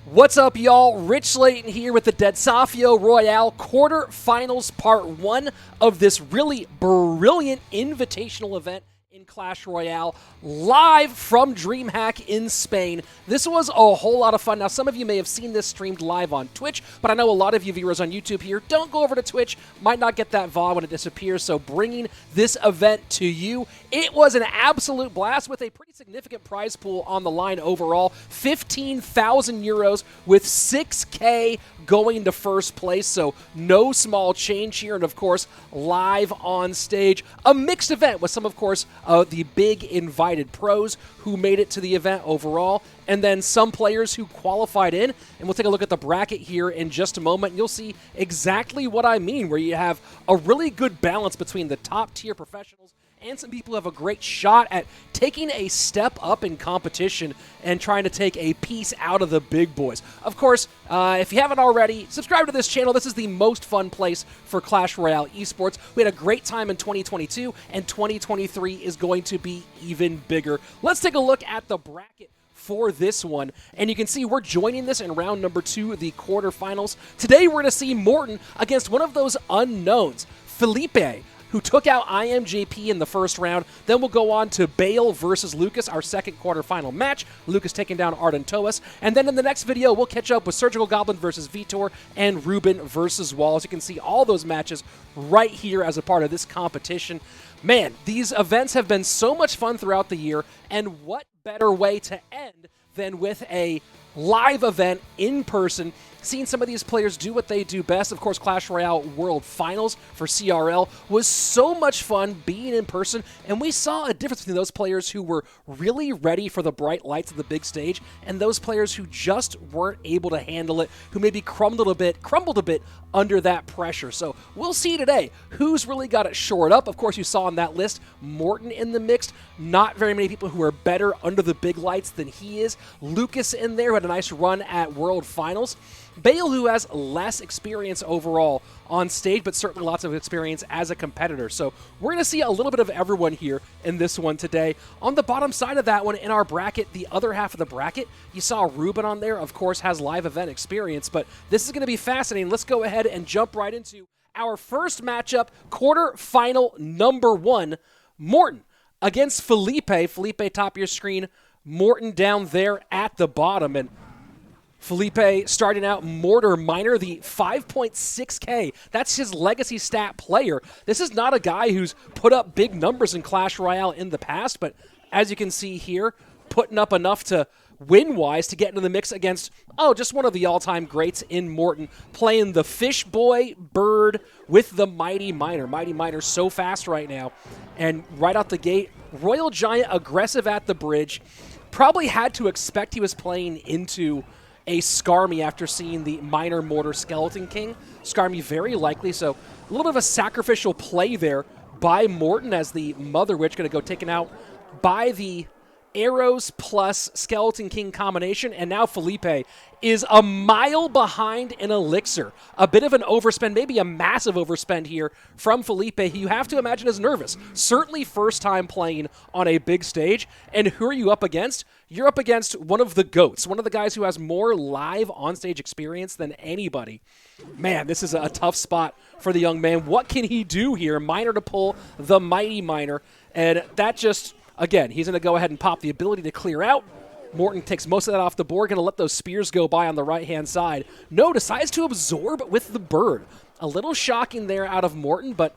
What's up, y'all? Rich Slayton here with the DEDsafio Royale quarterfinals part 1 of this really brilliant invitational event in Clash Royale, live from Dreamhack in Spain. This was a whole lot of fun. Now, some of you may have seen this streamed live on Twitch, but I know a lot of you viewers on YouTube here don't go over to Twitch, might not get that VOD when it disappears, so bringing this event to you, it was an absolute blast with a pretty significant prize pool on the line overall, 15,000 euros with 6K going to first place, so no small change here, and of course, live on stage, a mixed event with some, of course, the big invited pros who made it to the event overall, and then some players who qualified in, and we'll take a look at the bracket here in just a moment, and you'll see exactly what I mean, where you have a really good balance between the top-tier professionals and some people who have a great shot at taking a step up in competition and trying to take a piece out of the big boys. Of course, if you haven't already, subscribe to this channel. This is the most fun place for Clash Royale esports. We had a great time in 2022, and 2023 is going to be even bigger. Let's take a look at the bracket for this one, and you can see we're joining this in round number 2, the quarterfinals. Today we're going to see Morten against one of those unknowns, Felipe, who took out IMJP in the first round. Then we'll go on to Bale versus Lucas, our second quarterfinal match. Lucas taking down Ardentoas. And then in the next video, we'll catch up with Surgical Goblin versus Vitor and Ruben versus Wallace. You can see all those matches right here as a part of this competition. Man, these events have been so much fun throughout the year, and what better way to end than with a live event in person, seeing some of these players do what they do best. Of course, Clash Royale World Finals for CRL was so much fun being in person, and we saw a difference between those players who were really ready for the bright lights of the big stage and those players who just weren't able to handle it, who maybe crumbled a bit under that pressure. So we'll see today who's really got it shored up. Of course, you saw on that list Morten in the mix. Not very many people who are better under the big lights than he is. Lucas in there, who had a nice run at World Finals. Bale, who has less experience overall on stage, but certainly lots of experience as a competitor. So we're going to see a little bit of everyone here in this one today. On the bottom side of that one, in our bracket, the other half of the bracket, you saw Ruben on there, of course, has live event experience, but this is going to be fascinating. Let's go ahead and jump right into our first matchup, quarterfinal number 1, Morten against Felipe. Felipe, top of your screen, Morten down there at the bottom, and Felipe starting out Mortar Miner, the 5.6K. That's his legacy stat player. This is not a guy who's put up big numbers in Clash Royale in the past, but as you can see here, putting up enough to win-wise to get into the mix against, just one of the all-time greats in Morten, playing the Fish Boy Bird with the Mighty Miner. Mighty Miner's so fast right now, and right out the gate, Royal Giant aggressive at the bridge. Probably had to expect he was playing into a Skarmy after seeing the Miner Mortar Skeleton King. Skarmy very likely, so a little bit of a sacrificial play there by Morten as the Mother Witch going to go taken out by the Arrows plus Skeleton King combination, and now Felipe is a mile behind in Elixir. A bit of an overspend, maybe a massive overspend here from Felipe, who you have to imagine is nervous. Certainly first time playing on a big stage, and who are you up against? You're up against one of the GOATs, one of the guys who has more live on-stage experience than anybody. Man, this is a tough spot for the young man. What can he do here? Miner to pull the Mighty Miner, and that just, again, he's going to go ahead and pop the ability to clear out. Morten takes most of that off the board, going to let those spears go by on the right-hand side. No, decides to absorb with the bird. A little shocking there out of Morten, but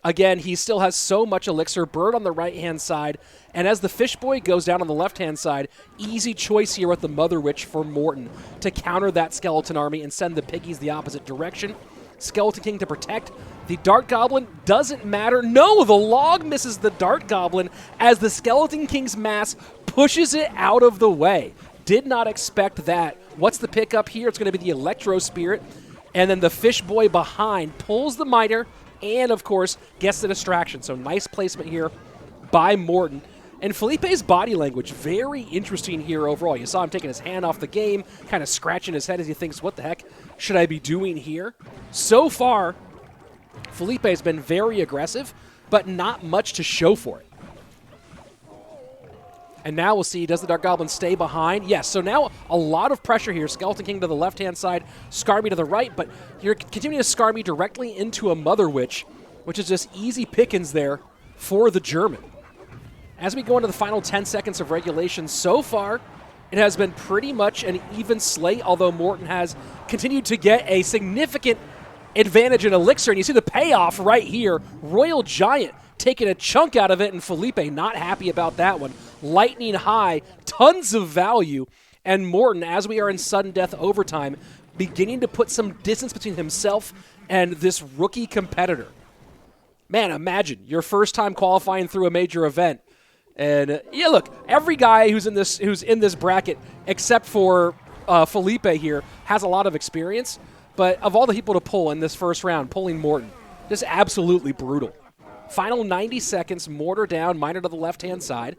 again, he still has so much Elixir. Bird on the right-hand side, and as the Fish Boy goes down on the left-hand side, easy choice here with the Mother Witch for Morten to counter that Skeleton Army and send the Piggies the opposite direction. Skeleton King to protect. The Dart Goblin doesn't matter. No, the log misses the Dart Goblin as the Skeleton King's mass pushes it out of the way. Did not expect that. What's the pickup here? It's going to be the Electro Spirit. And then the Fish Boy behind pulls the Miner and, of course, gets the distraction. So nice placement here by Morten. And Felipe's body language, very interesting here overall. You saw him taking his hand off the game, kind of scratching his head as he thinks, what the heck should I be doing here? So far, Felipe has been very aggressive, but not much to show for it. And now we'll see, does the Dark Goblin stay behind? Yes, so now a lot of pressure here. Skeleton King to the left-hand side, Skarmy to the right, but you're continuing to Skarmy directly into a Mother Witch, which is just easy pickings there for the German. As we go into the final 10 seconds of regulation, so far, it has been pretty much an even slate, although Morten has continued to get a significant advantage in Elixir, and you see the payoff right here. Royal Giant taking a chunk out of it, and Felipe not happy about that one. Lightning high, tons of value, and Morten, as we are in sudden death overtime, beginning to put some distance between himself and this rookie competitor. Man, imagine your first time qualifying through a major event. And yeah, look, every guy who's in this bracket, except for Felipe here, has a lot of experience. But of all the people to pull in this first round, pulling Morten, just absolutely brutal. Final 90 seconds, Mortar down, Miner to the left-hand side.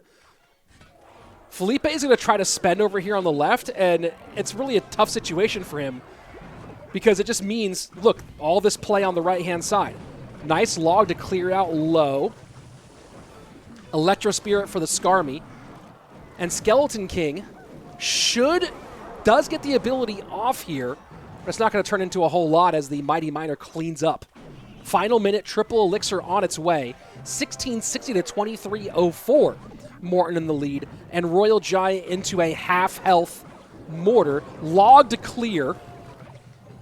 Felipe is going to try to spend over here on the left, and it's really a tough situation for him because it just means, look, all this play on the right-hand side. Nice log to clear out low. Electro Spirit for the Skarmy. And Skeleton King does get the ability off here, but it's not going to turn into a whole lot as the Mighty Miner cleans up. Final minute, triple Elixir on its way. 1660 to 2304. Morten in the lead. And Royal Giant into a half-health Mortar. Log to clear.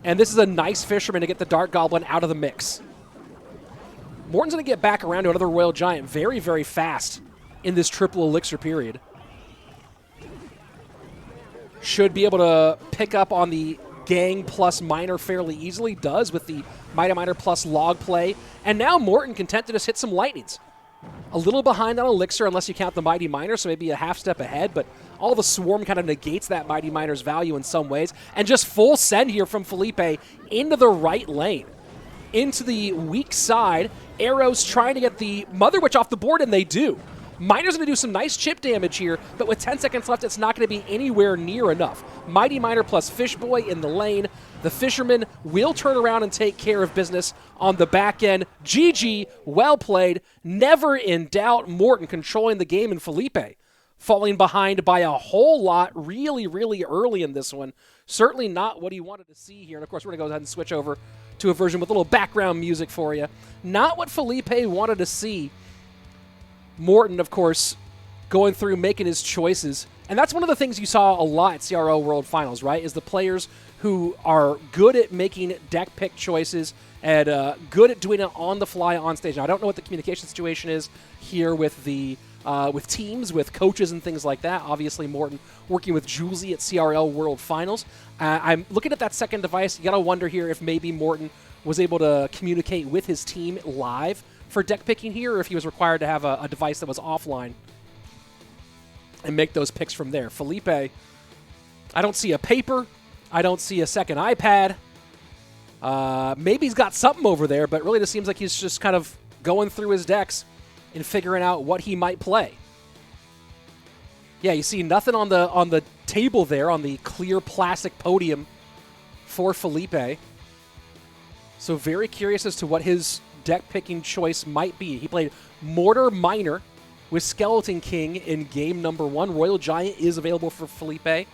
And this is a nice Fisherman to get the Dark Goblin out of the mix. Morten's going to get back around to another Royal Giant very, very fast in this triple Elixir period. Should be able to pick up on the Gang plus Miner fairly easily. Does with the Mighty Miner plus log play. And now Morten content to just hit some lightnings. A little behind on Elixir unless you count the Mighty Miner, so maybe a half step ahead, but all the Swarm kind of negates that Mighty Miner's value in some ways. And just full send here from Felipe into the right lane. Into the weak side. Arrows trying to get the Mother Witch off the board, and they do. Miner's going to do some nice chip damage here, but with 10 seconds left, it's not going to be anywhere near enough. Mighty Miner plus Fish Boy in the lane. The Fisherman will turn around and take care of business on the back end. GG, well played, never in doubt. Morten controlling the game, and Felipe falling behind by a whole lot really, really early in this one. Certainly not what he wanted to see here. And, of course, we're going to go ahead and switch over to a version with a little background music for you. Not what Felipe wanted to see. Morten, of course, going through, making his choices. And that's one of the things you saw a lot at CRO World Finals, right, is the players who are good at making deck pick choices and good at doing it on the fly on stage. Now, I don't know what the communication situation is here with the with teams, with coaches and things like that. Obviously, Morten working with Julesy at CRL World Finals. I'm looking at that second device. You got to wonder here if maybe Morten was able to communicate with his team live for deck picking here, or if he was required to have a device that was offline and make those picks from there. Felipe, I don't see a paper. I don't see a second iPad. Maybe he's got something over there, but really just seems like he's just kind of going through his decks and figuring out what he might play. Yeah, you see nothing on the table there, on the clear plastic podium for Felipe. So very curious as to what his deck-picking choice might be. He played Mortar Miner with Skeleton King in game number 1. Royal Giant is available for Felipe.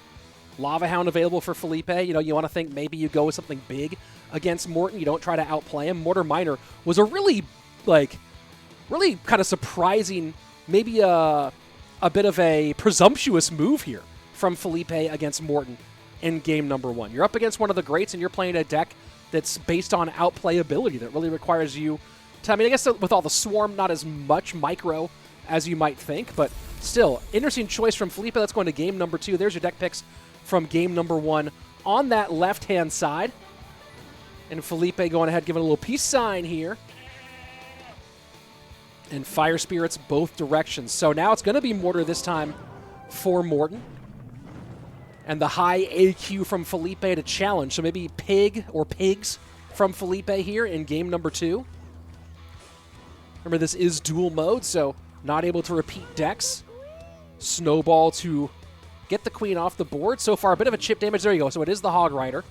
Lava Hound available for Felipe. You know, you want to think maybe you go with something big against Morten. You don't try to outplay him. Mortar Miner was a really kind of surprising, maybe a bit of a presumptuous move here from Felipe against Morten in game number 1. You're up against one of the greats, and you're playing a deck that's based on outplayability that really requires you to, I mean, I guess with all the Swarm, not as much micro as you might think, but still, interesting choice from Felipe. Let's go into game number 2. There's your deck picks from game number 1 on that left-hand side. And Felipe going ahead, giving a little peace sign here. And Fire Spirits both directions. So now it's going to be Mortar this time for Morten. And the high AQ from Felipe to challenge. So maybe Pig or Pigs from Felipe here in game number 2. Remember, this is dual mode, so not able to repeat decks. Snowball to get the queen off the board. So far, a bit of a chip damage. There you go. So it is the Hog Rider.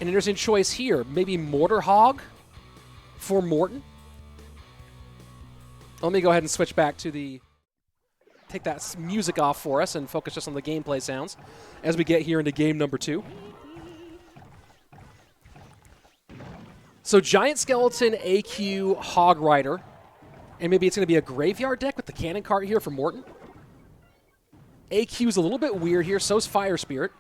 An interesting choice here. Maybe Mortar Hog for Morten. Let me go ahead and switch back to take that music off for us and focus just on the gameplay sounds as we get here into game number 2. So Giant Skeleton, AQ, Hog Rider, and maybe it's going to be a graveyard deck with the cannon cart here for Morten. AQ's a little bit weird here, so's Fire Spirit.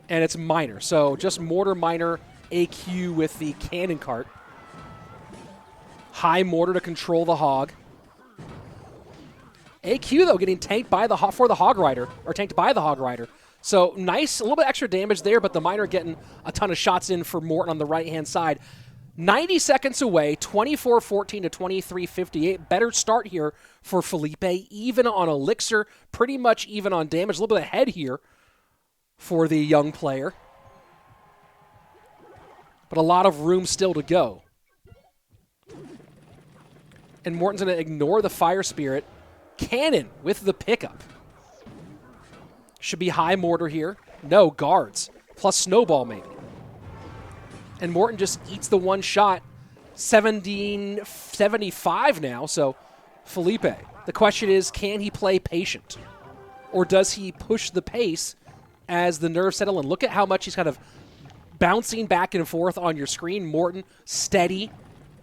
And it's Miner, so just Mortar, Miner, AQ with the cannon cart. High Mortar to control the Hog. AQ, though, getting tanked by the Hog Rider, or tanked by the Hog Rider. So nice, a little bit extra damage there, but the Miner getting a ton of shots in for Morten on the right-hand side. 90 seconds away, 24-14 to 23-58. Better start here for Felipe, even on Elixir, pretty much even on damage. A little bit ahead here for the young player. But a lot of room still to go. And Morten's going to ignore the Fire Spirit. Cannon with the pickup. Should be high mortar here. No, guards. Plus snowball maybe. And Morten just eats the one shot. 75 now, so Felipe. The question is, can he play patient? Or does he push the pace as the nerves settle in? Look at how much he's kind of bouncing back and forth on your screen. Morten, steady,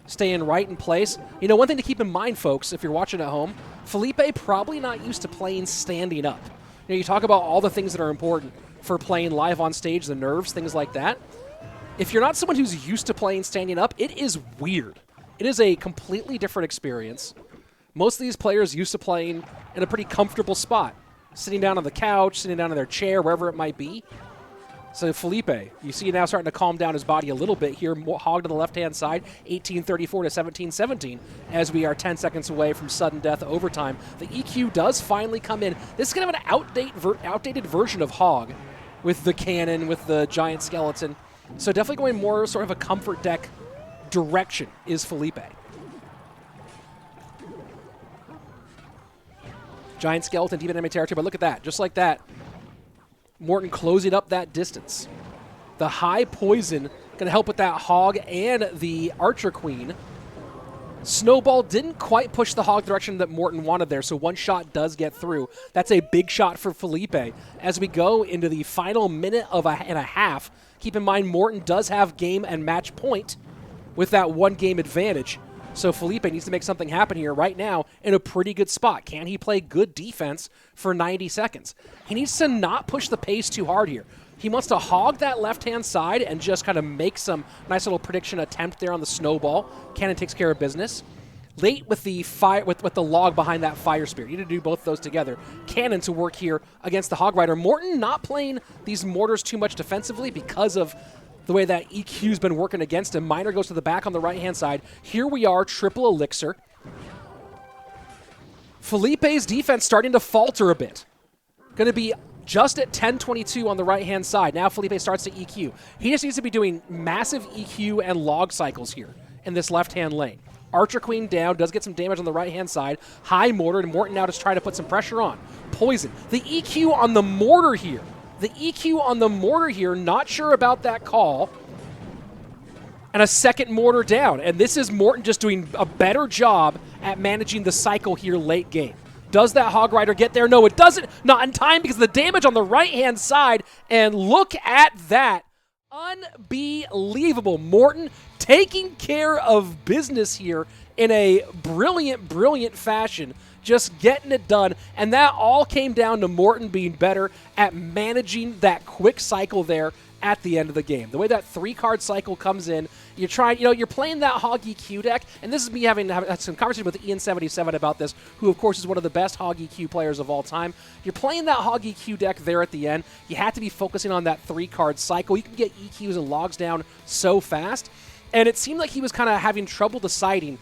staying right in place. You know, one thing to keep in mind, folks, if you're watching at home, Felipe probably not used to playing standing up. You know, you talk about all the things that are important for playing live on stage, the nerves, things like that. If you're not someone who's used to playing standing up, it is weird. It is a completely different experience. Most of these players used to playing in a pretty comfortable spot, sitting down on the couch, sitting down in their chair, wherever it might be. So Felipe, you see now starting to calm down his body a little bit here. Hog to the left-hand side, 18-34 to 17-17, as we are 10 seconds away from sudden death overtime. The EQ does finally come in. This is kind of an outdated version of Hog with the cannon, with the giant skeleton. So definitely going more sort of a comfort deck direction is Felipe. Giant skeleton deep in enemy territory, but look at that, just like that. Morten closing up that distance. The high poison going to help with that Hog and the Archer Queen. Snowball didn't quite push the Hog direction that Morten wanted there, so one shot does get through. That's a big shot for Felipe. As we go into the final minute and a half, keep in mind Morten does have game and match point with that one game advantage. So Felipe needs to make something happen here right now in a pretty good spot. Can he play good defense for 90 seconds? He needs to not push the pace too hard here. He wants to hog that left-hand side and just kind of make some nice little prediction attempt there on the snowball. Cannon takes care of business. Late with the with the log behind that Fire Spirit. You need to do both of those together. Cannon to work here against the Hog Rider. Morten not playing these mortars too much defensively because of the way that EQ's been working against him. Miner goes to the back on the right-hand side. Here we are, triple Elixir. Felipe's defense starting to falter a bit. Going to be just at 10-22 on the right-hand side. Now Felipe starts to EQ. He just needs to be doing massive EQ and log cycles here in this left-hand lane. Archer Queen down, does get some damage on the right-hand side. High mortar, and Morten now just trying to put some pressure on. Poison. The EQ on the mortar here. The EQ on the mortar here, not sure about that call. And a second mortar down. And this is Morten just doing a better job at managing the cycle here late game. Does that Hog Rider get there? No, it doesn't. Not in time because of the damage on the right-hand side. And look at that. Unbelievable. Morten taking care of business here in a brilliant, brilliant fashion. Just getting it done, and that all came down to Morten being better at managing that quick cycle there at the end of the game. The way that 3-card cycle comes in, you're playing that Hog EQ deck, and this is me having some conversation with Ian77 about this, who of course is one of the best Hog EQ players of all time. You're playing that Hog EQ deck there at the end. You have to be focusing on that 3-card cycle. You can get EQs and logs down so fast, and it seemed like he was kind of having trouble deciding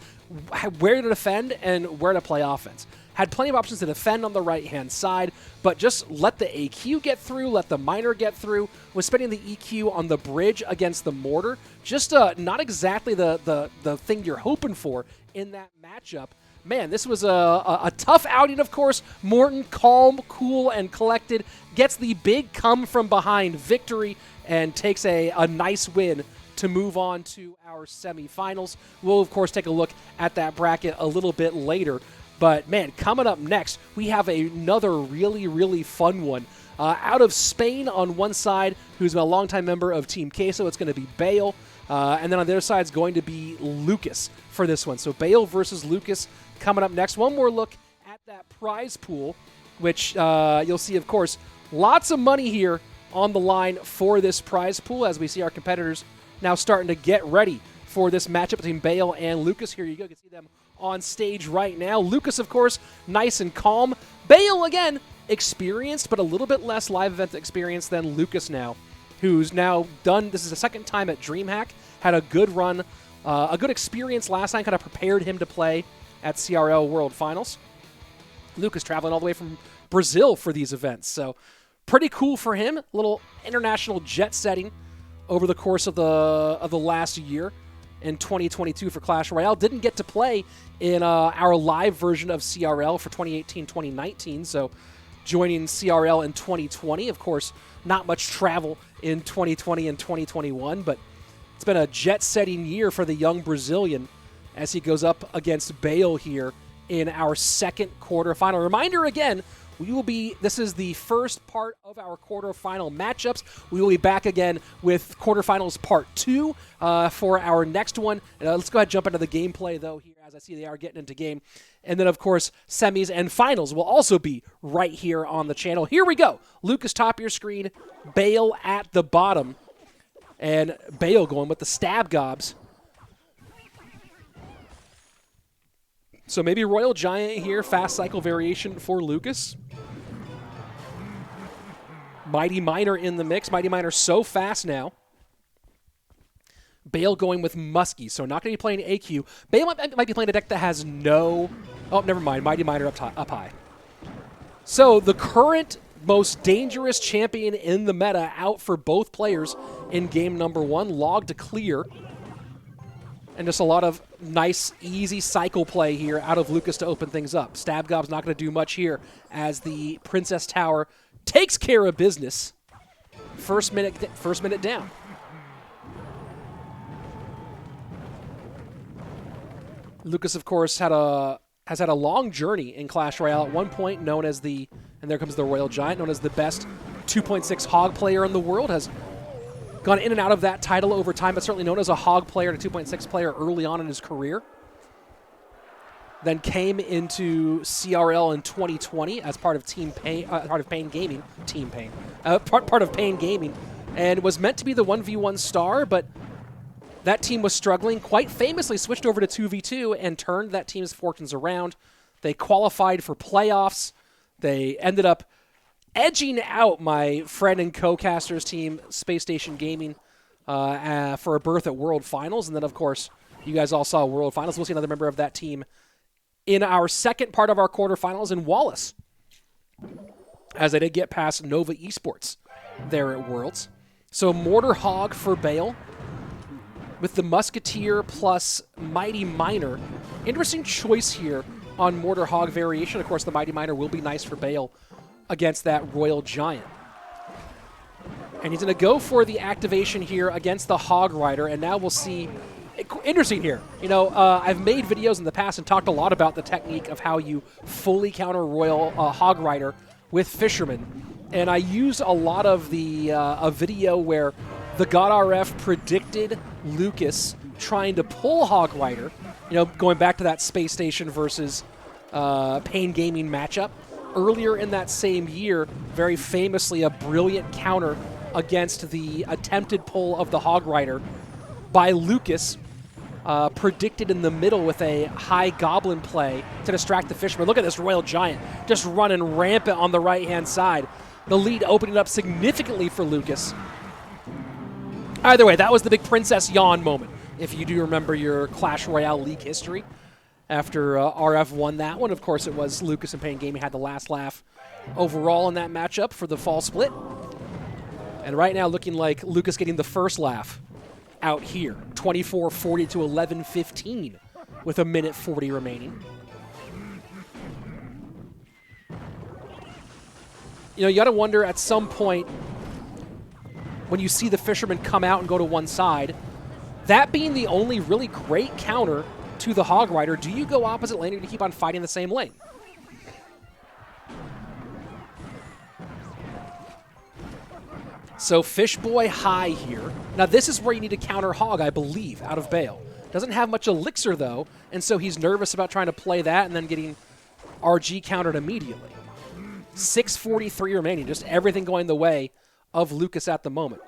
where to defend and where to play offense. Had plenty of options to defend on the right-hand side, but just let the AQ get through, let the Miner get through. Was spending the EQ on the bridge against the mortar. Just not exactly the thing you're hoping for in that matchup. Man, this was a tough outing, of course. Morten, calm, cool, and collected, gets the big come-from-behind victory and takes a nice win to move on to our semifinals. We'll, of course, take a look at that bracket a little bit later. But, man, coming up next, we have another really, really fun one. Out of Spain on one side, who's a longtime member of Team Queso, it's going to be Bale. And then on the other side is going to be Lucas for this one. So Bale versus Lucas coming up next. One more look at that prize pool, which you'll see, of course, lots of money here on the line for this prize pool as we see our competitors now starting to get ready for this matchup between Bale and Lucas. Here you go. You can see them on stage right now. Lucas, of course, nice and calm. Bale, again, experienced, but a little bit less live event experience than Lucas now, who's now done, this is the second time at Dreamhack, had a good run, a good experience last time, kind of prepared him to play at CRL World Finals. Lucas traveling all the way from Brazil for these events, so pretty cool for him. A little international jet setting over the course of the last year in 2022 for Clash Royale. Didn't get to play in our live version of CRL for 2018-2019, so joining CRL in 2020. Of course, not much travel in 2020 and 2021, but it's been a jet-setting year for the young Brazilian as he goes up against Bale here in our second quarterfinal. Reminder again, this is the first part of our quarterfinal matchups. We will be back again with quarterfinals part 2 for our next one. Let's go ahead and jump into the gameplay, though, here, as I see they are getting into game. And then, of course, semis and finals will also be right here on the channel. Here we go. Lucas top of your screen, Bale at the bottom. And Bale going with the stab gobs. So maybe Royal Giant here, fast cycle variation for Lucas. Mighty Miner in the mix. Mighty Miner so fast now. Bale going with Muskie, so not going to be playing AQ. Bale might be playing a deck that has no... Oh, never mind. Mighty Miner up high. So the current most dangerous champion in the meta out for both players in game number 1. Log to clear. And just a lot of nice, easy cycle play here out of Lucas to open things up. Stab Gob's not going to do much here as the Princess Tower takes care of business. First minute down. Lucas, of course, has had a long journey in Clash Royale. At one point, known as and there comes the Royal Giant, known as the best 2.6 Hog player in the world, has gone in and out of that title over time, but certainly known as a Hog player and a 2.6 player early on in his career. Then came into CRL in 2020 as part of part of Pain Gaming, part of Pain Gaming, and was meant to be the 1v1 star, but that team was struggling. Quite famously switched over to 2v2 and turned that team's fortunes around. They qualified for playoffs. They ended up edging out my friend and co-caster's team, Space Station Gaming, for a berth at World Finals. And then, of course, you guys all saw World Finals. We'll see another member of that team in our second part of our quarterfinals in Wallace, as they did get past Nova Esports there at Worlds. So Mortar Hog for Bale with the Musketeer plus Mighty Miner. Interesting choice here on Mortar Hog variation. Of course, the Mighty Miner will be nice for Bale against that Royal Giant. And he's going to go for the activation here against the Hog Rider, and now we'll see. Interesting here. You know, I've made videos in the past and talked a lot about the technique of how you fully counter Royal Hog Rider with Fisherman. And I used a lot of a video where the GodRF predicted Lucas trying to pull Hog Rider, you know, going back to that Space Station versus Pain Gaming matchup. Earlier in that same year, very famously, a brilliant counter against the attempted pull of the Hog Rider by Lucas, predicted in the middle with a high Goblin play to distract the Fisherman. Look at this Royal Giant just running rampant on the right-hand side. The lead opening up significantly for Lucas. Either way, that was the big Princess Yawn moment, if you do remember your Clash Royale League history. After RF won that one, of course, it was Lucas and Pain Gaming had the last laugh overall in that matchup for the fall split. And right now looking like Lucas getting the first laugh out here. 24-40 to 11-15 with 1:40 remaining. You know, you got to wonder at some point when you see the Fisherman come out and go to one side, That being the only really great counter to the Hog Rider, do you go opposite lane or do you keep on fighting the same lane? So Fishboy high here. Now this is where you need to counter Hog, I believe, out of Bale. Doesn't have much elixir though, and so he's nervous about trying to play that and then getting RG countered immediately. 6:43 remaining, just everything going the way of Lucas at the moment.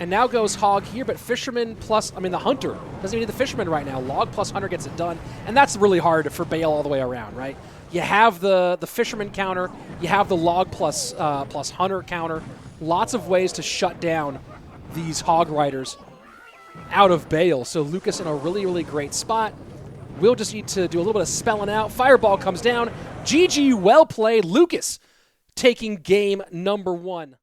And now goes Hog here, but Fisherman plus, the Hunter. Doesn't even need the Fisherman right now. Log plus Hunter gets it done, and that's really hard for Bale all the way around, right? You have the Fisherman counter, you have the Log plus Hunter counter. Lots of ways to shut down these Hog Riders out of Bale. So Lucas in a really, really great spot. We'll just need to do a little bit of spelling out. Fireball comes down. GG, well played. Lucas taking game number 1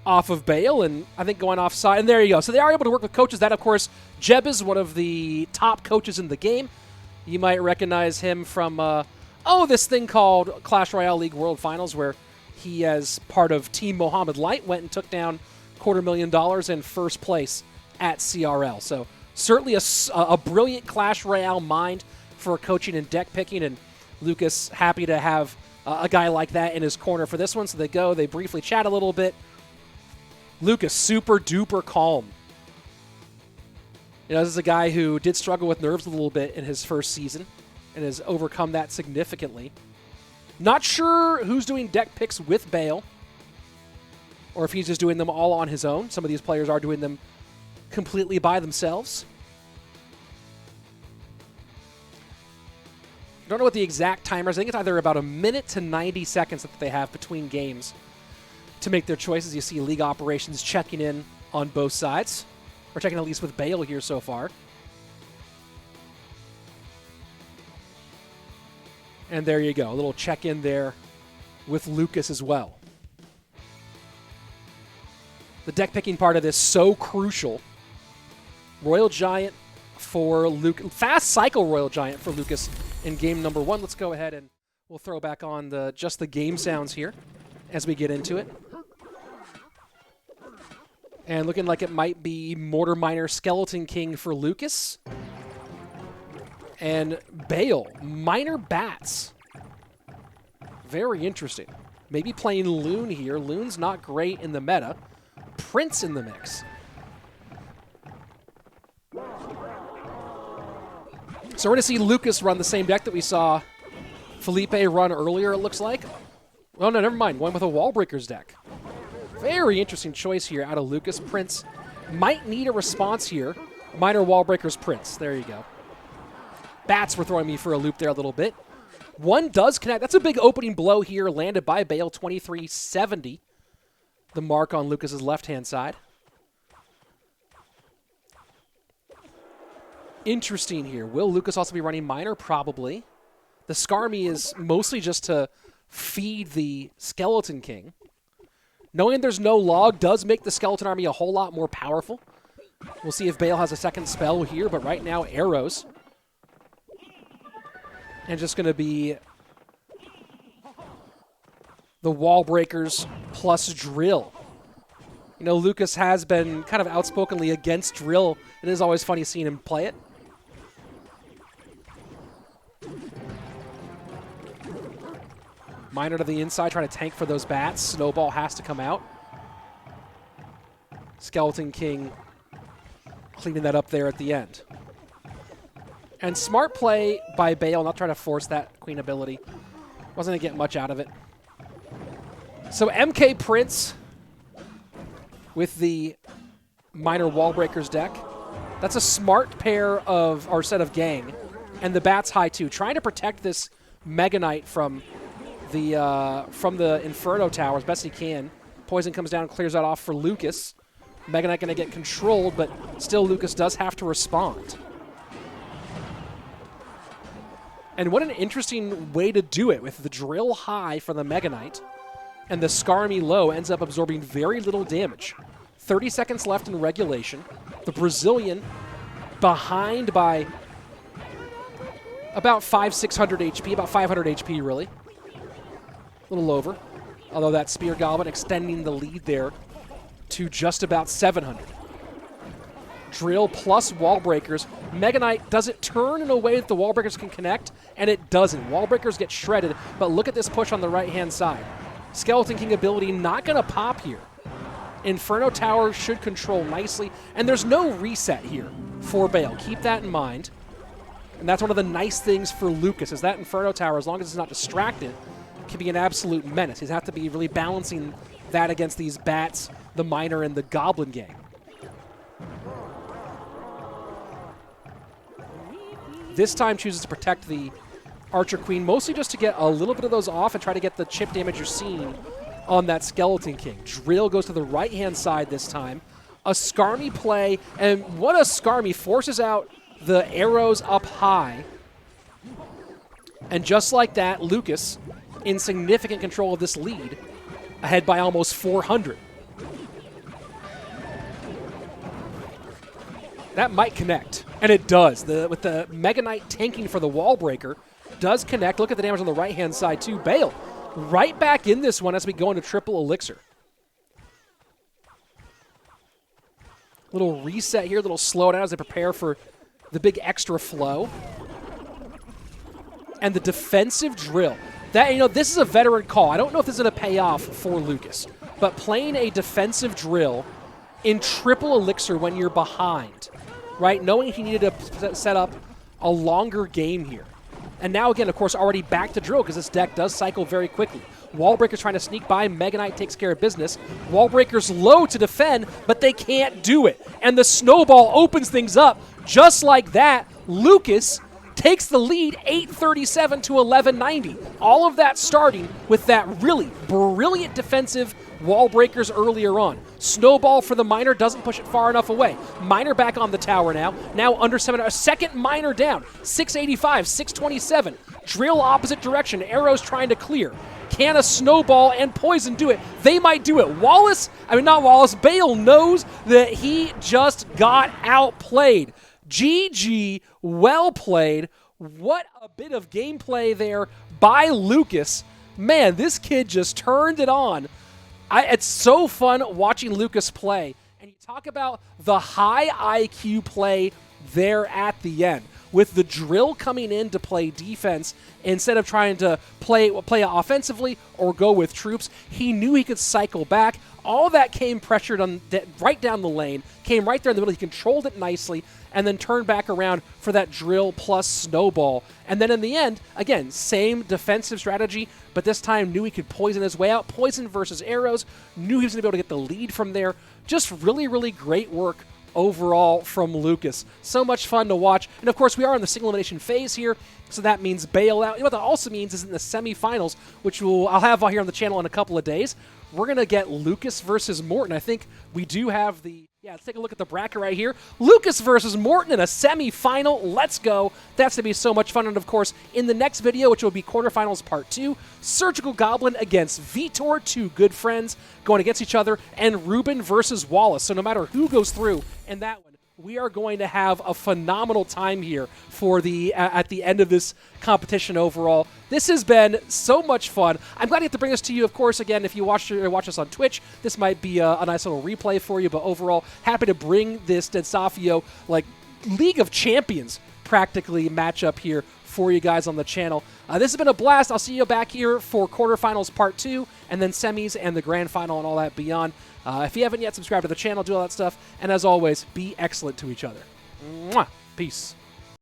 off of Bale, and I think going offside. And there you go. So they are able to work with coaches. That, of course, Jeb is one of the top coaches in the game. You might recognize him from, this thing called Clash Royale League World Finals, where he, as part of Team Mohammed Light, went and took down $250,000 in first place at CRL. So certainly a brilliant Clash Royale mind for coaching and deck picking, and Lucas happy to have a guy like that in his corner for this one. So they briefly chat a little bit. Lucas, super duper calm. This is a guy who did struggle with nerves a little bit in his first season and has overcome that significantly. Not sure who's doing deck picks with Bale or if he's just doing them all on his own. Some of these players are doing them completely by themselves. I don't know what the exact timer is. I think it's either about a minute to 90 seconds that they have between games to make their choices. You see League Operations checking in on both sides. Or checking at least with Bale here so far. And there you go. A little check-in there with Lucas as well. The deck picking part of this so crucial. Royal Giant for Lucas. Fast cycle Royal Giant for Lucas in game number 1. Let's go ahead and we'll throw back on just the game sounds here as we get into it. And looking like it might be Mortar Miner Skeleton King for Lucas. And Bale, Miner Bats. Very interesting. Maybe playing Loon here. Loon's not great in the meta. Prince in the mix. So we're going to see Lucas run the same deck that we saw Felipe run earlier, it looks like. Oh, no, never mind. Going with a Wallbreakers deck. Very interesting choice here out of Lucas. Prince might need a response here. Minor Wallbreakers Prince. There you go. Bats were throwing me for a loop there a little bit. One does connect. That's a big opening blow here, landed by Bale, 2370. The mark on Lucas's left-hand side. Interesting here. Will Lucas also be running Miner? Probably. The Skarmy is mostly just to feed the Skeleton King. Knowing there's no log does make the Skeleton Army a whole lot more powerful. We'll see if Bale has a second spell here, but right now, arrows. And just going to be the Wallbreakers plus Drill. Lucas has been kind of outspokenly against Drill. It is always funny seeing him play it. Miner to the inside, trying to tank for those bats. Snowball has to come out. Skeleton King cleaning that up there at the end. And smart play by Bale, not trying to force that queen ability. Wasn't going to get much out of it. So MK Prince with the Minor Wallbreakers deck. That's a smart pair of, or set of Gang. And the Bats high too. Trying to protect this Mega Knight from the Inferno Tower as best he can. Poison comes down, clears that off for Lucas. Mega Knight going to get controlled, but still Lucas does have to respond. And what an interesting way to do it with the Drill high for the Mega Knight. And the Skarmy low ends up absorbing very little damage. 30 seconds left in regulation. The Brazilian behind by about 600 HP, about 500 HP really. A little over. Although that Spear Goblin extending the lead there to just about 700. Drill plus wall breakers. Mega Knight, does it turn in a way that the wall breakers can connect? And it doesn't. Wall breakers get shredded, but look at this push on the right-hand side. Skeleton King ability not going to pop here. Inferno Tower should control nicely, and there's no reset here for Bale. Keep that in mind. And that's one of the nice things for Lucas, is that Inferno Tower, as long as it's not distracted, can be an absolute menace. He's have to be really balancing that against these bats, the Miner, and the Goblin gang. This time chooses to protect the Archer Queen, mostly just to get a little bit of those off and try to get the chip damage you're seeing on that Skeleton King. Drill goes to the right-hand side this time. A Skarmy play, and what a Skarmy, forces out the arrows up high. And just like that, Lucas in significant control of this lead, ahead by almost 400. That might connect, and it does. With the Mega Knight tanking for the wall breaker, does connect. Look at the damage on the right-hand side, too. Bale right back in this one as we go into triple elixir. Little reset here, little slowdown as they prepare for the big extra flow. And the defensive drill. That, you know, this is a veteran call. I don't know if this is going to pay off for Lucas, but playing a defensive drill in triple elixir when you're behind, right? Knowing he needed to set up a longer game here. And now, again, of course, already back to drill because this deck does cycle very quickly. Wallbreaker's trying to sneak by. Mega Knight takes care of business. Wallbreaker's low to defend, but they can't do it. And the snowball opens things up. Just like that, Lucas takes the lead 837 to 1190. All of that starting with that really brilliant defensive wall breakers earlier on. Snowball for the Miner doesn't push it far enough away. Miner back on the tower now. Now under 7, a second Miner down. 685, 627. Drill opposite direction. Arrows trying to clear. Can a Snowball and Poison do it? They might do it. Wallace, I mean not Wallace, Bale knows that he just got outplayed. GG, well played. What a bit of gameplay there by Lucas. Man, this kid just turned it on. It's so fun watching Lucas play. And you talk about the high IQ play there at the end. With the drill coming in to play defense, instead of trying to play offensively or go with troops, he knew he could cycle back. All that came pressured on right down the lane, came right there in the middle. He controlled it nicely, and then turned back around for that drill plus snowball. And then in the end, again, same defensive strategy, but this time knew he could poison his way out. Poison versus arrows, knew he was going to be able to get the lead from there. Just really, really great work overall from Lucas. So much fun to watch. And of course, we are in the single elimination phase here, so that means Bale out. You know what that also means is in the semifinals, which I'll have here on the channel in a couple of days, we're going to get Lucas versus Morten. I think we do have the... Yeah, let's take a look at the bracket right here. Lucas versus Morten in a semi-final. Let's go. That's going to be so much fun. And, of course, in the next video, which will be quarterfinals part 2, Surgical Goblin against Vitor, two good friends going against each other, and Ruben versus Wallace. So no matter who goes through in that one, we are going to have a phenomenal time here for the at the end of this competition overall. This has been so much fun. I'm glad to get to bring this to you. Of course, again, if you watch us on Twitch, this might be a nice little replay for you. But overall, happy to bring this DEDsafio like League of Champions practically matchup here for you guys on the channel. This has been a blast. I'll see you back here for quarterfinals part 2, and then semis and the grand final and all that beyond. If you haven't yet, subscribe to the channel, do all that stuff. And as always, be excellent to each other. Mwah. Peace.